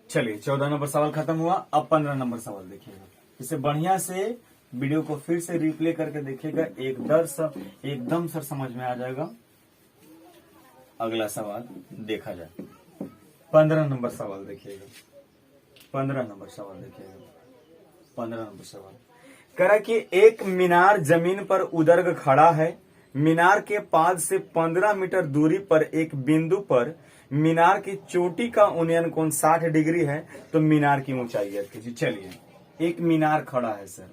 चलिए 14 नंबर सवाल खत्म हुआ। अब 15 नंबर सवाल देखिएगा। इसे बढ़िया से वीडियो को फिर से रिप्ले करके देखिएगा, एकदम सर समझ में आ जाएगा। अगला सवाल देखा जाए। 15 नंबर सवाल देखिएगा। 15 नंबर सवाल देखिएगा। 15 नंबर सवाल कह रहा कि एक मीनार जमीन पर उदर्ग खड़ा है। मीनार के पाद से 15 मीटर दूरी पर एक बिंदु पर मीनार की चोटी का उन्नयन कोण 60 डिग्री है, तो मीनार की ऊंचाई ज्ञात कीजिए। चलिए, एक मीनार खड़ा है सर,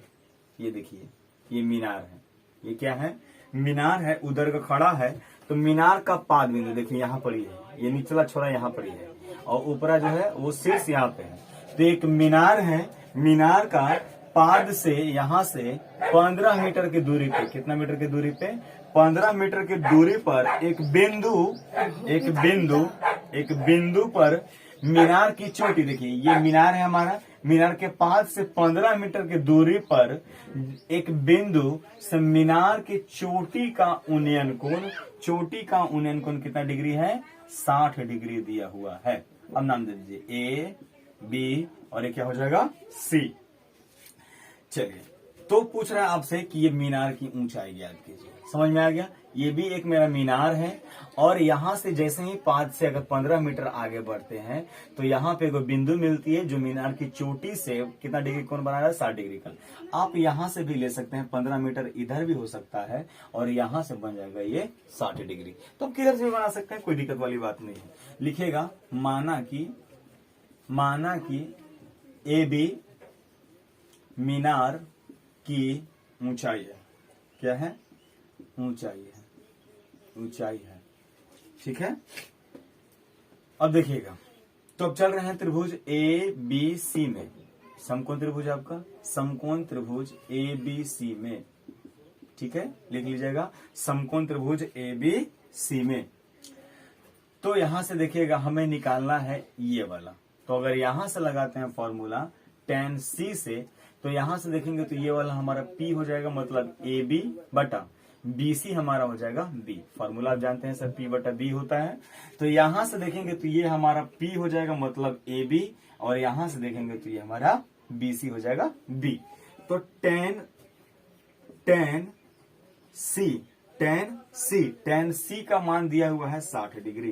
ये देखिए, ये मीनार है। ये क्या है? मीनार है, उदर्ग खड़ा है। तो मीनार का पाद बिंदु देखिए यहाँ पर ही है, ये निचला छोरा यहाँ पर ही है, और ऊपरा जो है वो शीर्ष यहाँ पे है। तो एक मीनार है, मीनार का पाद से यहाँ से 15 मीटर की दूरी पे, कितना मीटर की दूरी पे? 15 मीटर की दूरी पर एक बिंदु पर मीनार की चोटी, देखिए ये मीनार है हमारा। मीनार के पाद से 15 मीटर की दूरी पर एक बिंदु से मीनार की चोटी का उन्नयन कोण कितना डिग्री है? 60 डिग्री दिया हुआ है। अब नाम दे दीजिए ए, बी और ये क्या हो जाएगा? सी। चलिए, तो पूछ रहा है आपसे कि ये मीनार की ऊंचाई ज्ञात कीजिए। समझ में आ गया? ये भी एक मेरा मीनार है, और यहां से जैसे ही पाद से अगर 15 मीटर आगे बढ़ते हैं तो यहाँ पे कोई बिंदु मिलती है जो मीनार की चोटी से कितना डिग्री कोण बना रहा है? 60 डिग्री का। आप यहां से भी ले सकते हैं, 15 मीटर इधर भी हो सकता है, और यहां से बन जाएगा ये 60 डिग्री। तो आप किधर से भी बना सकते हैं, कोई दिक्कत वाली बात नहीं है। लिखेगा माना कि ए बी मीनार की ऊंचाई है। क्या है? ऊंचाई है। ठीक है। अब देखिएगा, तो अब चल रहे हैं त्रिभुज ए बी सी में। समकोण त्रिभुज आपका, समकोण त्रिभुज ए बी सी में। ठीक है, लिख लीजिएगा, समकोण त्रिभुज ए बी सी में। तो यहां से देखिएगा हमें निकालना है ये वाला। तो अगर यहां से लगाते हैं फॉर्मूला tan c से, तो यहां से देखेंगे तो ये वाला हमारा P हो जाएगा, मतलब ए बी बटा BC हमारा हो जाएगा B। फॉर्मूला आप जानते हैं सर, P बटा B होता है। तो यहां से देखेंगे तो ये हमारा P हो जाएगा, मतलब AB, और यहां से देखेंगे तो ये हमारा BC हो जाएगा B। तो tan C का मान दिया हुआ है 60 डिग्री।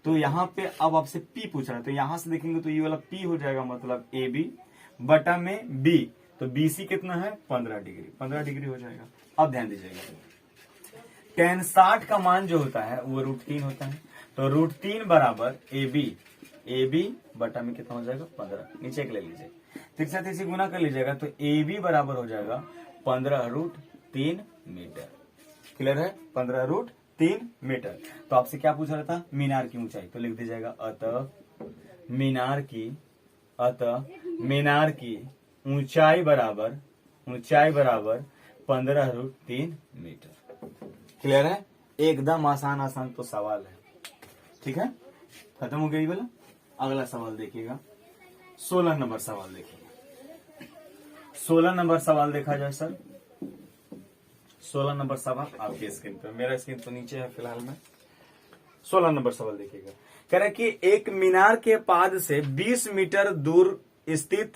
तो यहाँ पे अब आपसे P पूछ रहा है, तो यहां से देखेंगे तो ये वाला P हो जाएगा, मतलब AB बटा में B। तो BC कितना है? 15 डिग्री हो जाएगा। अब ध्यान दीजिएगा, tan 60 का मान जो होता है वो √3 होता है। तो √3 बराबर AB बटा में कितना हो जाएगा? 15। नीचे ले लीजिए, तिरछा गुना कर लीजिएगा, तो AB बराबर हो जाएगा 15√3 मीटर। क्लियर है? 15√3 मीटर। तो आपसे क्या पूछ रहा था? मीनार की ऊंचाई। तो लिख दीजिएगा, अतः मीनार की ऊंचाई बराबर 15√3 मीटर। क्लियर है? एकदम आसान तो सवाल है। ठीक है, खत्म हो गया ये वाला। अगला सवाल देखिएगा, 16 नंबर सवाल देखिएगा। 16 नंबर सवाल देखा जाए सर। 16 नंबर सवाल आपके स्क्रीन पर, मेरा स्क्रीन तो नीचे है फिलहाल में। 16 नंबर सवाल देखिएगा। कह रहा है कि एक मीनार के पाद से 20 मीटर दूर स्थित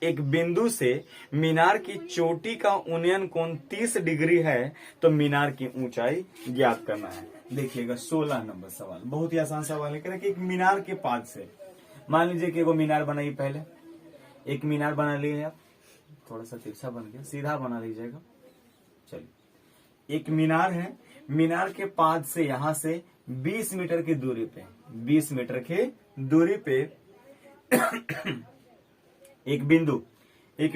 एक बिंदु से मीनार की चोटी का उन्नयन कोण 30 डिग्री है, तो मीनार की ऊंचाई ज्ञात करना है। देखिएगा 16 नंबर सवाल बहुत ही आसान सवाल है। कह रहा है कि एक मीनार के पाद से, मान लीजिए कि वो मीनार बनाई, पहले एक मीनार बना लिए आप, थोड़ा सा तिरछा बन गया, सीधा बना लीजिएगा। चलिए, एक मीनार है, मीनार के पाद से यहां से 20 मीटर की दूरी पे, 20 मीटर की दूरी पे एक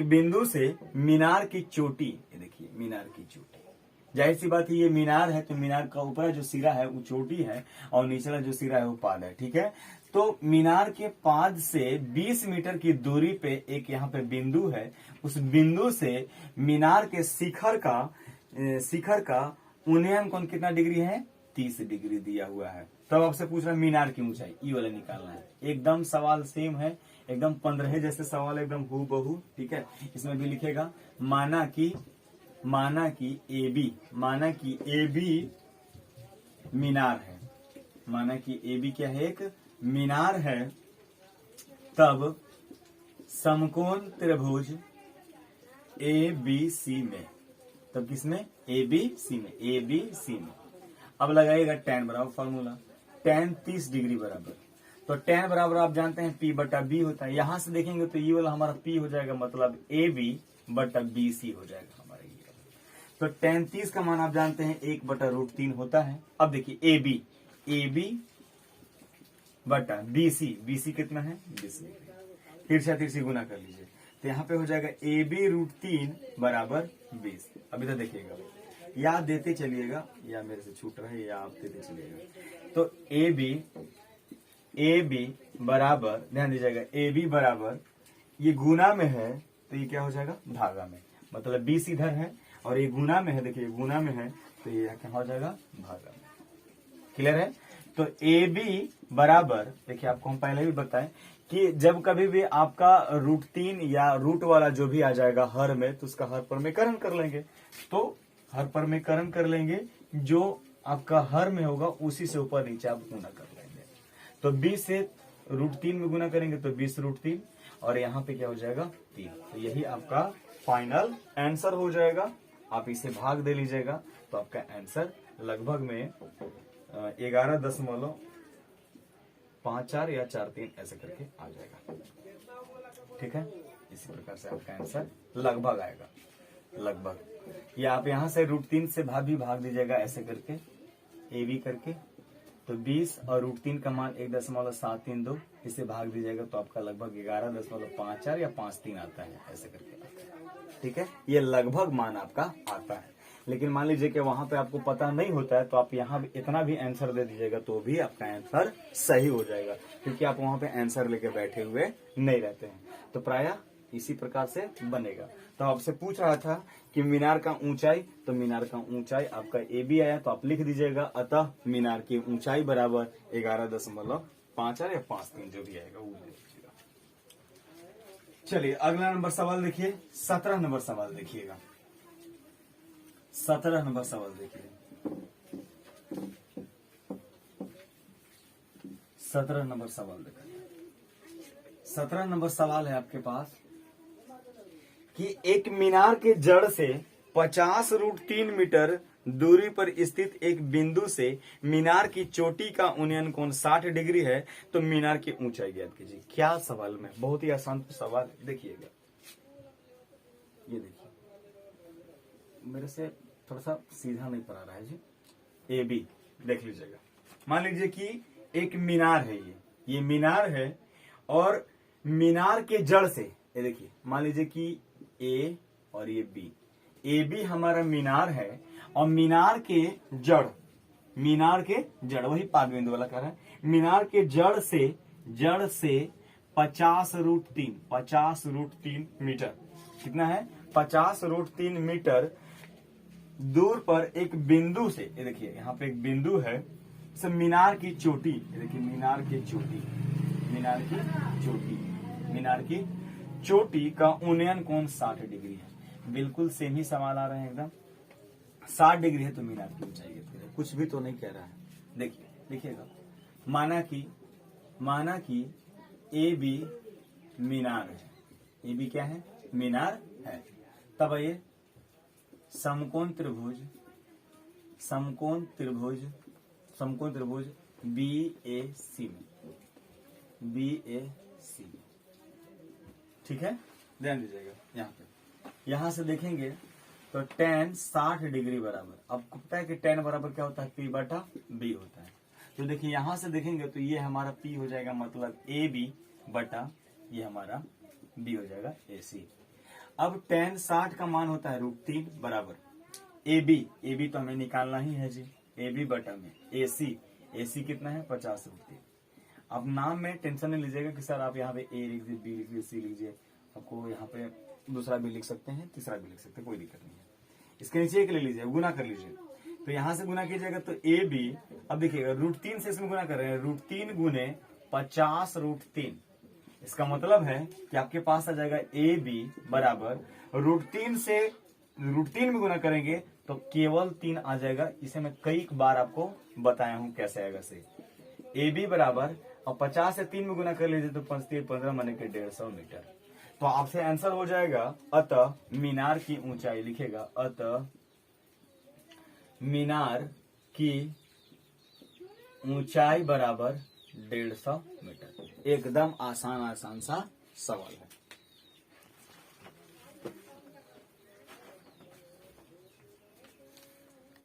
बिंदु से मीनार की चोटी, ये देखिए मीनार की चोटी, जाहिर सी बात है ये मीनार है, तो मीनार का ऊपर जो सिरा है वो चोटी है, और निचला जो सिरा है वो पाद है। ठीक है, तो मीनार के पाद से 20 मीटर की दूरी पे एक यहाँ पे बिंदु है, उस बिंदु से मीनार के शिखर का उन्नयन कोण कितना डिग्री है? 30 डिग्री दिया हुआ है। तब आपसे पूछ रहा है मीनार की ऊंचाई, ये वाला निकालना है। एकदम सवाल सेम है, एकदम 15 जैसे सवाल, एकदम हूबहू। ठीक है, इसमें भी लिखेगा, माना कि AB मीनार है। माना कि AB क्या है? एक मीनार है, तब समकोण त्रिभुज ए बी सी में, तब किसमें, ए बी सी में, ए बी सी में। अब लगाइएगा tan बराबर फॉर्मूला, tan 30 डिग्री बराबर, तो tan बराबर आप जानते हैं P बटा B होता है। यहां से देखेंगे तो ये वाला हमारा P हो जाएगा, मतलब AB बटा BC हो जाएगा हमारा ये। तो tan 30 का मान आप जानते हैं 1 बटा √3 होता है। अब देखिए AB बटा BC कितना है, 20 डिग्री। तिरछा गुना कर लीजिए, तो यहाँ पे हो जाएगा AB √3 बराबर 20। अभी तो देखिएगा, या देते चलिएगा, या मेरे से छूट रहा है, या आप देते चलिएगा। तो AB बराबर, ध्यान दीजिएगा, AB बराबर, ये गुना में है तो ये क्या हो जाएगा, भागा में, मतलब 20 इधर है और ये गुना में है, देखिए गुना में है तो ये क्या हो जाएगा, भागा में। क्लियर है। तो AB बराबर, देखिए आपको हम पहले भी बताएं कि जब कभी भी आपका √3 या रूट वाला जो भी आ जाएगा हर में, तो उसका हर परमेकरण कर लेंगे। तो हर परमेकरण कर लेंगे, जो आपका हर में होगा उसी से ऊपर नीचे आप गुना कर लेंगे। तो 20 से √3 में गुना करेंगे तो 20 √3, और यहाँ पे क्या हो जाएगा, 3। तो यही आपका फाइनल आंसर हो जाएगा। आप इसे भाग दे लीजिएगा तो आपका आंसर लगभग में 11.54 या 43 ऐसे करके आ जाएगा। ठीक है, इसी प्रकार से आपका आंसर लगभग आएगा, लगभग। या आप यहाँ से √3 से भाग दीजिएगा ऐसे करके, ए बी करके, तो 20 और √3 का मान 1.732, इसे भाग दीजिएगा तो आपका लगभग 11.54 या 53 आता है, ऐसे करके। ठीक है, ये लगभग मान आपका आता है। लेकिन मान लीजिए कि वहां पे आपको पता नहीं होता है, तो आप यहाँ इतना भी आंसर दे दीजिएगा तो भी आपका आंसर सही हो जाएगा, क्योंकि आप वहां पे आंसर लेके बैठे हुए नहीं रहते हैं। तो प्रायः इसी प्रकार से बनेगा। तो आपसे पूछ रहा था कि मीनार का ऊंचाई, तो मीनार का ऊंचाई आपका AB आया, तो आप लिख दीजिएगा, अतः मीनार की ऊंचाई बराबर 11.54 या 53 जो भी आएगा वो लिख दीजिएगा। चलिए अगला नंबर सवाल देखिए, 17 नंबर सवाल देखिएगा। 17 नंबर सवाल देखिए, 17 नंबर सवाल देखिए। 17 नंबर सवाल है आपके पास कि एक मीनार के जड़ से 50 √3 मीटर दूरी पर स्थित एक बिंदु से मीनार की चोटी का उन्नयन कोण 60 डिग्री है, तो मीनार की ऊंचाई ज्ञात कीजिए। क्या सवाल में, बहुत ही आसान सवाल है, देखिएगा। ये देखिए, मेरे से थोड़ा सा सीधा नहीं पड़ा रहा है जी। AB देख लीजिएगा। मान लीजिए कि एक मीनार है, ये मीनार है, और मीनार के जड़ से, ये देखिए, मान लीजिए कि A और ये B, AB हमारा मीनार है, और मीनार के जड़, वही पाद बिंदु वाला कह रहा है, मीनार के जड़ से 50 √3 मीटर, कितना है, 50 √3 मीटर दूर पर एक बिंदु से, ये देखिए यहाँ पे एक बिंदु है, सब मीनार की चोटी, ये देखिए मीनार की चोटी का उन्नयन कोण 60 डिग्री है। बिल्कुल सेम ही सवाल आ रहे हैं एकदम। 60 डिग्री है तो मीनार की ऊंचाई है, कुछ भी तो नहीं कह रहा है। देखिए, देखिएगा, माना कि AB मीनार है, AB क्या है, मीनार है। तब आइए समकोण त्रिभुज BAC में, ठीक है, ध्यान दीजिएगा। यहां से देखेंगे तो tan 60 डिग्री बराबर, आपको पता है कि tan बराबर क्या होता है, P बटा B होता है। तो देखिए यहां से देखेंगे तो ये हमारा P हो जाएगा, मतलब AB बटा ये हमारा B हो जाएगा AC। अब tan 60 का मान होता है √3 बराबर AB तो हमें निकालना ही है जी, AB बटा में AC कितना है, 50 √3। अब नाम में टेंशन नहीं लीजिएगा कि सर आप यहाँ पे A लिख दीजिए, B लिख दीजिए, C लिख दीजिए, आपको यहाँ पे दूसरा भी लिख सकते हैं, तीसरा भी लिख सकते हैं, कोई दिक्कत नहीं है। इसके नीचे एक ले लीजिए, गुना कर लीजिए, तो यहाँ से गुना कीजिएगा तो AB, अब देखिएगा √3 से इसमें गुना कर रहे हैं, √3 गुने 50 √3, इसका मतलब है कि आपके पास आ जाएगा AB बराबर √3 में गुना करेंगे तो केवल 3 आ जाएगा। इसे मैं कई बार आपको बताया हूं कैसे आएगा से। AB बराबर और 50 से 3 में गुना कर लीजिए तो 5×3 = 15 माने के 150 मीटर। तो आपसे आंसर हो जाएगा अतः मीनार की ऊंचाई, लिखेगा अतः मीनार की ऊंचाई बराबर 150 मीटर। एकदम आसान सा सवाल है।